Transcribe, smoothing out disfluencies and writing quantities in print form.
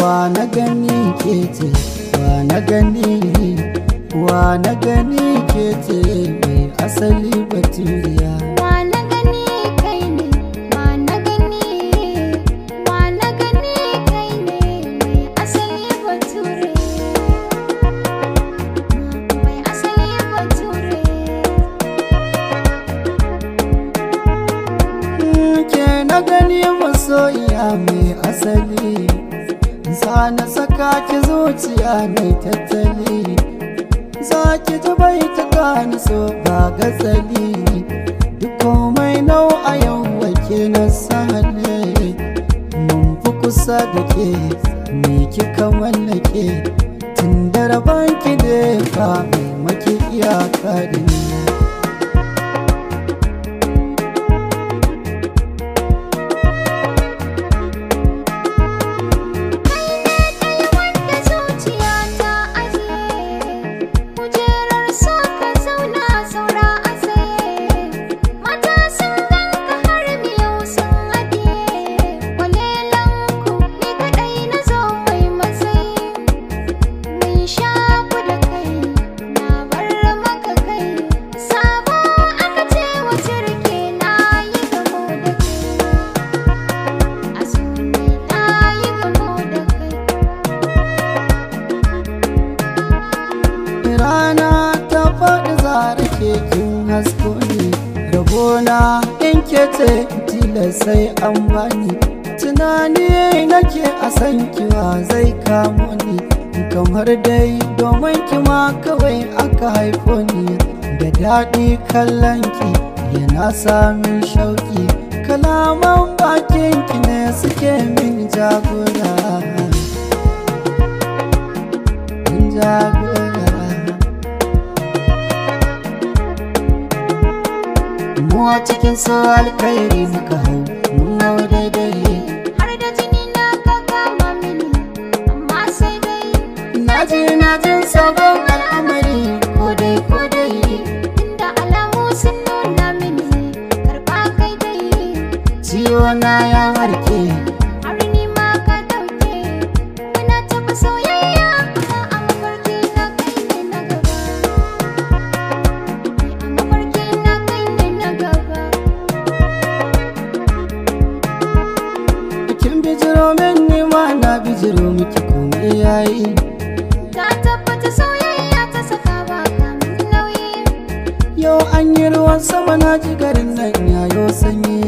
Wa na gani ke ce, wa na gani, wa na gani ke ce mai asali baturiya. Wa na gani kai ne, wa na gani, wa na gani kai ne mai asali bature, mai asali bature. Ke na gani masoyiya mai asali, za na saka ki zuciya mai tattali, za ki ji bai ta gani so ba gatsali. Duk komai nau a yau wake na sahale, mun fi kusa da ke me kika mallake, tun da rabon ki da ba mai maki iyaka da ni. Rana ta faɗi zara kekin hasko ne, rabona in ke ce tilas sai an bani. Tunani nake a san kiwa zai kamo ni, kamar dai domin kima kawai aka haifo ni. Da daɗi kallon ki yana samun shauki, kalaman bakin ki ne suke min jagora, jagora. Mu a cikin so alkhairi muka hau, mun hau daidai. Har da jini na ka kama mini, amma sai dai Na jin sabon al'amari, ko dai ko dai. inda alamu sun nuna mini, karɓa kai dai. Ciwo na ya warke, Har ni ma ka ɗauke, muna taɓa soyayya, amma a mafarki na kai ne na gaba. A mafarki na kai ne na gaba. kin bijiro min ni ma na bijiro miki komai yayi. Ta tabbata soyayya ta saka ba kamin nauyi. Yau an yi ruwan sama na ji garin nan yayo sanyi.